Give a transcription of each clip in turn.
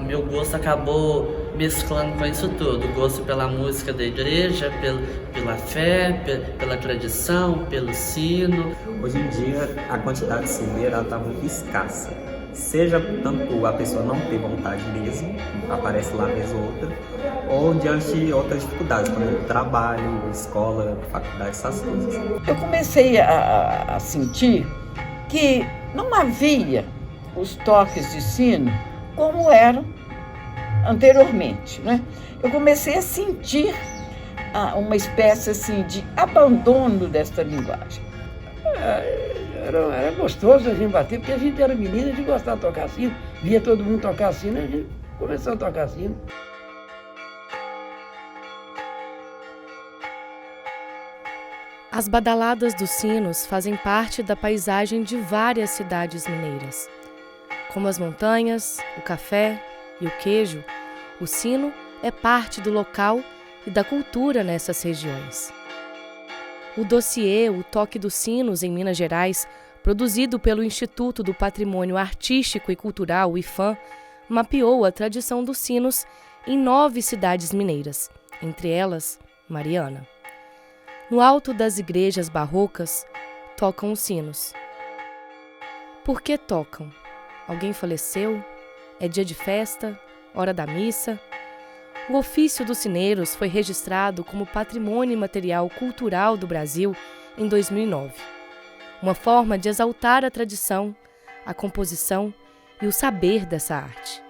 Meu gosto acabou mesclando com isso tudo, o gosto pela música da igreja, pela fé, pela tradição, pelo sino. Hoje em dia, a quantidade de cineira está muito escassa. Seja tanto a pessoa não ter vontade mesmo, aparece lá vez ou outra, ou diante de outras dificuldades, como trabalho, escola, faculdade, essas coisas. Eu comecei a sentir que não havia os toques de sino como eram anteriormente, né? Eu comecei a sentir uma espécie assim de abandono desta linguagem. Era gostoso a gente bater, porque a gente era menina, a gente gostava de tocar sino, via todo mundo tocar sino, a gente começou a tocar sino. As badaladas dos sinos fazem parte da paisagem de várias cidades mineiras. Como as montanhas, o café e o queijo, o sino é parte do local e da cultura nessas regiões. O dossiê O Toque dos Sinos em Minas Gerais, produzido pelo Instituto do Patrimônio Artístico e Cultural, IFAM, mapeou a tradição dos sinos em 9 cidades mineiras, entre elas Mariana. No alto das igrejas barrocas, tocam os sinos. Por que tocam? Alguém faleceu? É dia de festa? Hora da missa? O ofício dos sineiros foi registrado como Patrimônio Imaterial Cultural do Brasil em 2009. Uma forma de exaltar a tradição, a composição e o saber dessa arte.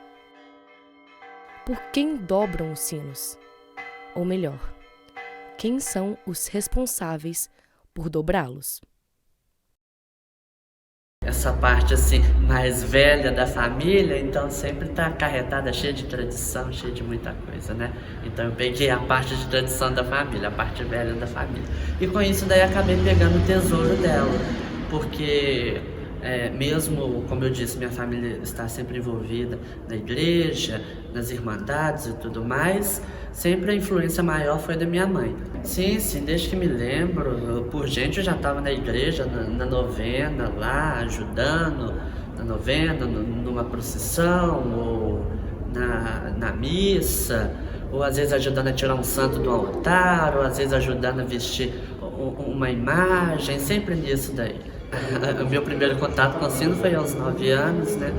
Por quem dobram os sinos? Ou melhor, quem são os responsáveis por dobrá-los? Essa parte assim mais velha da família, então sempre está acarretada, cheia de tradição, cheia de muita coisa, né? Então eu peguei a parte de tradição da família, a parte velha da família. E com isso daí acabei pegando o tesouro dela, porque mesmo, como eu disse, minha família está sempre envolvida na igreja, nas irmandades e tudo mais, sempre a influência maior foi da minha mãe. Sim, desde que me lembro, por gente eu já estava na igreja, na novena lá, ajudando, na novena, numa procissão, ou na missa, ou às vezes ajudando a tirar um santo do altar, ou às vezes ajudando a vestir uma imagem, sempre nisso daí. O meu primeiro contato com o sino foi aos 9 anos, né?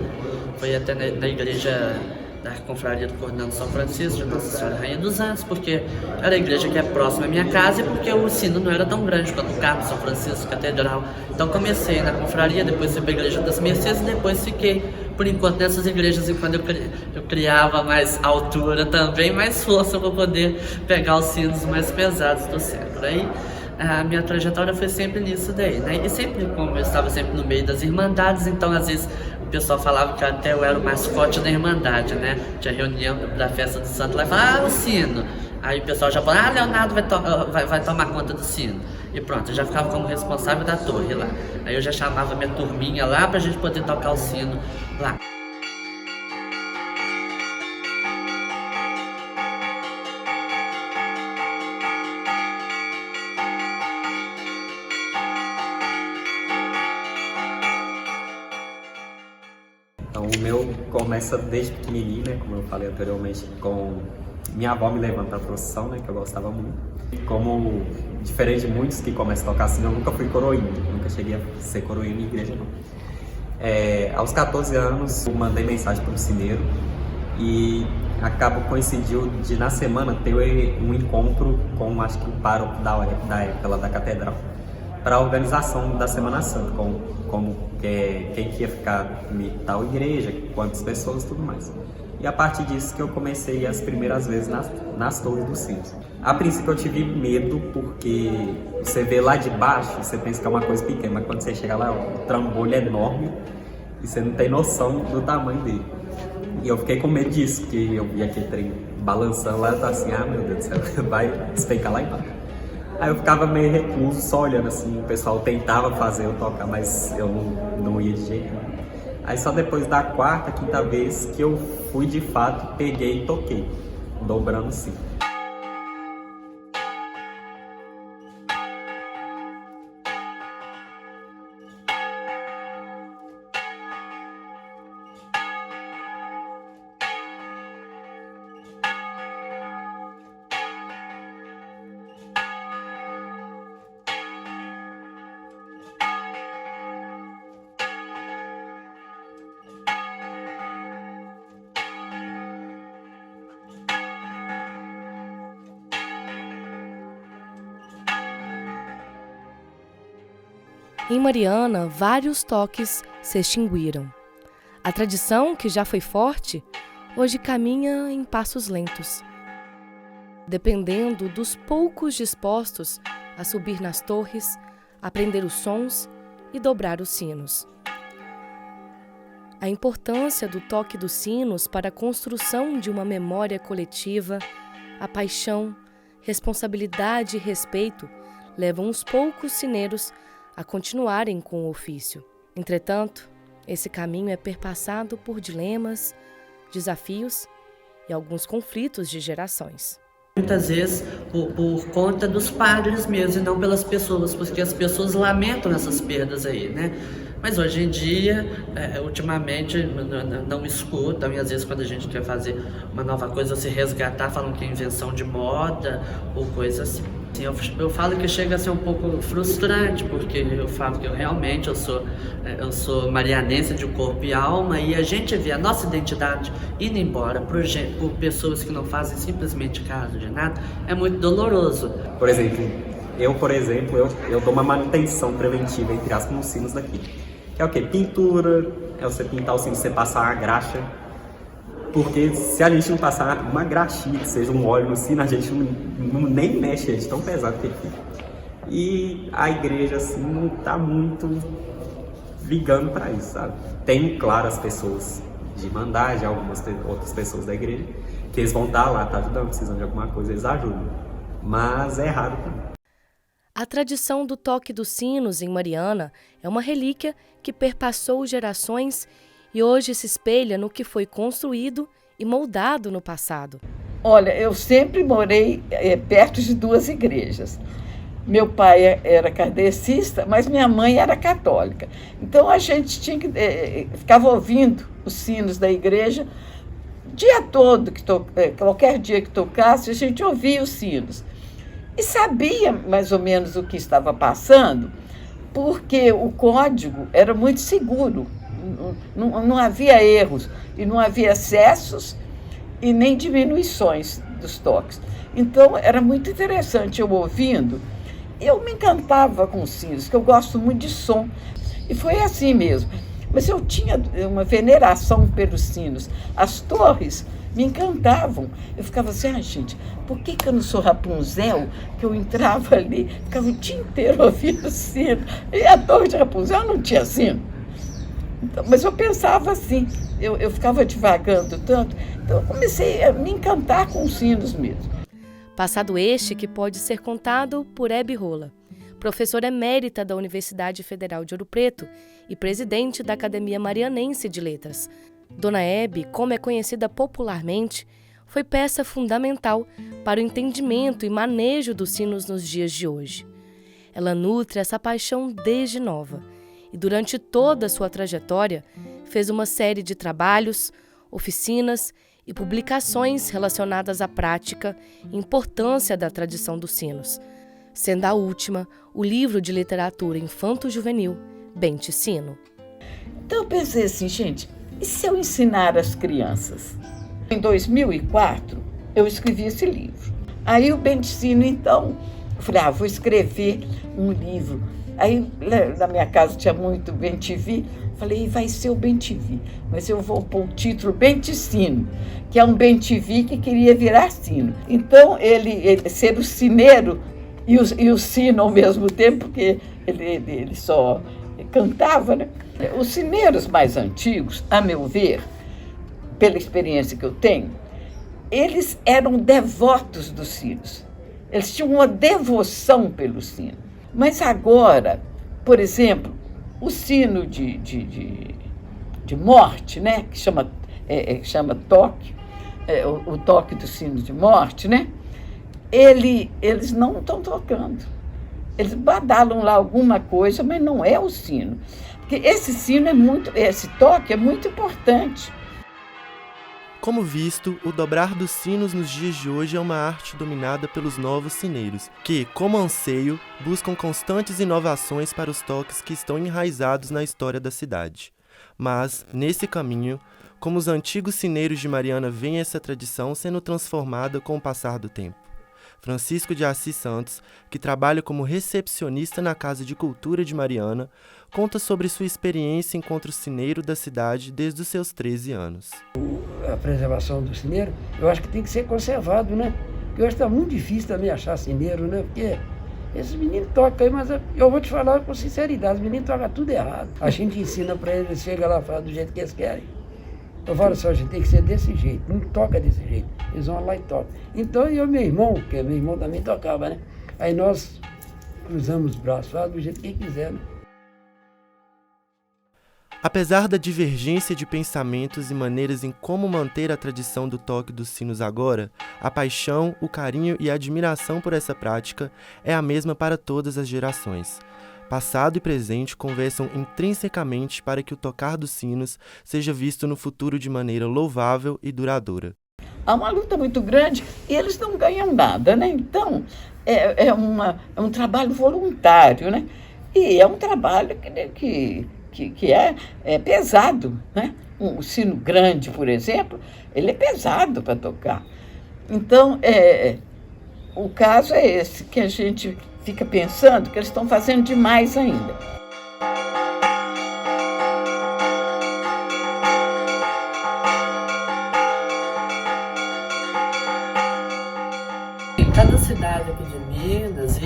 Foi até na igreja da Confraria do Cordão São Francisco, de Nossa Senhora Rainha dos Anjos, porque era a igreja que é próxima à minha casa e porque o sino não era tão grande quanto o Carmo, São Francisco, Catedral. Então comecei na confraria, depois fui para a Igreja das Mercês e depois fiquei, por enquanto, nessas igrejas. E quando eu criava mais altura também, mais força para poder pegar os sinos mais pesados do centro. Aí a minha trajetória foi sempre nisso daí, né? E sempre, como eu estava sempre no meio das irmandades, então às vezes o pessoal falava que até eu era o mascote da irmandade, né? Tinha reunião da festa do santo lá e falava, o sino. Aí o pessoal já falava, Leonardo vai tomar conta do sino. E pronto, eu já ficava como responsável da torre lá. Aí eu já chamava minha turminha lá pra gente poder tocar o sino lá. Então o meu começa desde pequenininho, né, como eu falei anteriormente, com minha avó me levando para a procissão, né, que eu gostava muito. Como, diferente de muitos que começam a tocar assim, eu nunca fui coroinha, nunca cheguei a ser coroinha em igreja, não. Aos 14 anos, eu mandei mensagem para um sineiro e coincidiu de, na semana, ter um encontro com, acho que o pároco da época lá da catedral, para a organização da Semana Santa, quem que ia ficar em tal igreja, quantas pessoas e tudo mais. E a partir disso que eu comecei as primeiras vezes nas torres do sino. A princípio eu tive medo, porque você vê lá de baixo, você pensa que é uma coisa pequena, mas quando você chega lá, o trambolho é enorme e você não tem noção do tamanho dele. E eu fiquei com medo disso, porque eu vi aquele trem balançando lá, eu tava assim, meu Deus do céu, vai despencar lá embaixo. Aí eu ficava meio recluso, só olhando assim, o pessoal tentava fazer eu tocar, mas eu não ia de jeito nenhum. Aí só depois da quarta, quinta vez que eu fui de fato, peguei e toquei, dobrando sim. Em Mariana, vários toques se extinguiram. A tradição, que já foi forte, hoje caminha em passos lentos, dependendo dos poucos dispostos a subir nas torres, aprender os sons e dobrar os sinos. A importância do toque dos sinos para a construção de uma memória coletiva, a paixão, responsabilidade e respeito levam os poucos sineiros a continuarem com o ofício. Entretanto, esse caminho é perpassado por dilemas, desafios e alguns conflitos de gerações. Muitas vezes por conta dos padres mesmo e não pelas pessoas, porque as pessoas lamentam essas perdas aí, né? Mas hoje em dia, ultimamente, não escutam, e às vezes quando a gente quer fazer uma nova coisa, se resgatar, falam que é invenção de moda ou coisa assim. Eu falo que chega a ser um pouco frustrante, porque eu falo que eu sou marianense de corpo e alma, e a gente vê a nossa identidade indo embora por pessoas que não fazem simplesmente caso de nada, é muito doloroso. Por exemplo, eu dou uma manutenção preventiva, entre aspas, nos sinos daqui. Que é o quê? Pintura, é você pintar o sino, você passar a graxa. Porque se a gente não passar uma graxinha, que seja um óleo no sino, a gente nem mexe, é de tão pesado que fica. E a igreja, assim, não tá muito ligando para isso, sabe? Tem, claro, as pessoas de Irmandade, algumas outras pessoas da igreja, que eles vão estar lá, tá ajudando, precisando de alguma coisa, eles ajudam. Mas é raro também. A tradição do toque dos sinos em Mariana é uma relíquia que perpassou gerações e hoje se espelha no que foi construído e moldado no passado. Olha, eu sempre morei perto de duas igrejas. Meu pai era kardecista, mas minha mãe era católica. Então a gente ficava ouvindo os sinos da igreja o dia todo, qualquer dia que tocasse, a gente ouvia os sinos. E sabia mais ou menos o que estava passando, porque o código era muito seguro. Não havia erros e não havia excessos e nem diminuições dos toques. Então, era muito interessante eu ouvindo. Eu me encantava com os sinos, que eu gosto muito de som. E foi assim mesmo. Mas eu tinha uma veneração pelos sinos. As torres me encantavam. Eu ficava assim, gente, por que eu não sou Rapunzel? Que eu entrava ali, ficava o dia inteiro ouvindo sino. E a torre de Rapunzel não tinha sino. Então, mas eu pensava assim, eu ficava divagando tanto, então eu comecei a me encantar com os sinos mesmo. Passado este que pode ser contado por Hebe Rola, professora emérita da Universidade Federal de Ouro Preto e presidente da Academia Marianense de Letras. Dona Hebe, como é conhecida popularmente, foi peça fundamental para o entendimento e manejo dos sinos nos dias de hoje. Ela nutre essa paixão desde nova, e durante toda a sua trajetória fez uma série de trabalhos, oficinas e publicações relacionadas à prática e importância da tradição dos sinos, sendo a última o livro de literatura infanto-juvenil Bente Sino. Então eu pensei assim, gente, e se eu ensinar as crianças? Em 2004, eu escrevi esse livro. Aí o Bente Sino, então, eu falei, vou escrever um livro. Aí, na minha casa tinha muito Bem-TV, falei, vai ser o Bem-TV, mas eu vou pôr o título Bente Sino, que é um Bem-TV que queria virar sino. Então, ele ser o sineiro e o sino ao mesmo tempo, porque ele só cantava, né? Os sineiros mais antigos, a meu ver, pela experiência que eu tenho, eles eram devotos dos sinos. Eles tinham uma devoção pelo sino. Mas agora, por exemplo, o sino de morte, né, que chama toque, o toque do sino de morte, né, eles não estão tocando. Eles badalam lá alguma coisa, mas não é o sino. Porque esse toque é muito importante. Como visto, o dobrar dos sinos nos dias de hoje é uma arte dominada pelos novos sineiros, que, como anseio, buscam constantes inovações para os toques que estão enraizados na história da cidade. Mas, nesse caminho, como os antigos sineiros de Mariana veem essa tradição sendo transformada com o passar do tempo. Francisco de Assis Santos, que trabalha como recepcionista na Casa de Cultura de Mariana, conta sobre sua experiência enquanto sineiro da cidade desde os seus 13 anos. A preservação do sineiro, eu acho que tem que ser conservado, né? Porque hoje está muito difícil também achar sineiro, né? Porque esses meninos tocam aí, mas eu vou te falar com sinceridade, os meninos tocam tudo errado. A gente ensina para eles, chega lá e fala do jeito que eles querem. Eu falo só, a gente tem que ser desse jeito, não toca desse jeito. Eles vão lá e tocam. Então eu e meu irmão, porque meu irmão também tocava, né? Aí nós cruzamos os braços, faz do jeito que quiser, né? Apesar da divergência de pensamentos e maneiras em como manter a tradição do toque dos sinos agora, a paixão, o carinho e a admiração por essa prática é a mesma para todas as gerações. Passado e presente conversam intrinsecamente para que o tocar dos sinos seja visto no futuro de maneira louvável e duradoura. Há uma luta muito grande e eles não ganham nada, né? Então, é um trabalho voluntário, né? E é um trabalho que é pesado, né? Um sino grande, por exemplo, ele é pesado para tocar. Então, o caso é esse, que a gente fica pensando que eles estão fazendo demais ainda. Cada cidade aqui de Minas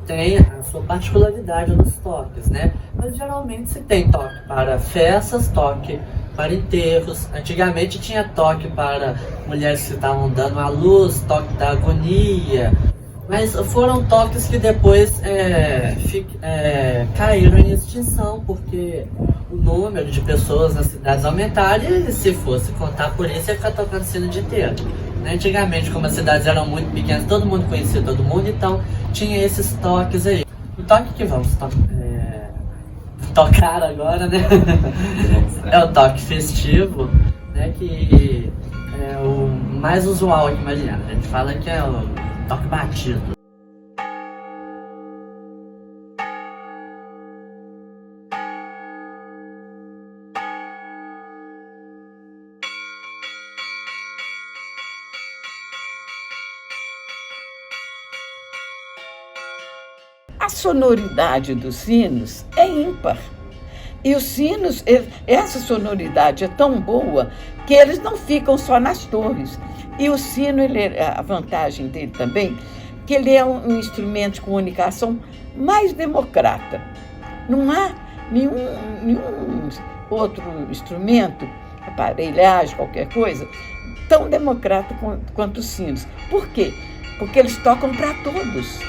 tem a sua particularidade nos toques, né? Mas geralmente se tem toque para festas, toque para enterros. Antigamente tinha toque para mulheres que estavam dando à luz, toque da agonia. Mas foram toques que depois caíram em extinção, porque o número de pessoas nas cidades aumentaram e se fosse contar por isso ia ficar tocando sino o dia inteiro. Antigamente, como as cidades eram muito pequenas, todo mundo conhecia todo mundo, então tinha esses toques aí. O toque que vamos tocar agora, né? É o toque festivo, né? Que é o mais usual aqui em Mariana. A gente fala que é o toque batido. A sonoridade dos sinos é ímpar. E os sinos, essa sonoridade é tão boa que eles não ficam só nas torres. E o sino, a vantagem dele também, que ele é um instrumento de comunicação mais democrata. Não há nenhum outro instrumento, aparelhagem, qualquer coisa, tão democrata quanto os sinos. Por quê? Porque eles tocam para todos.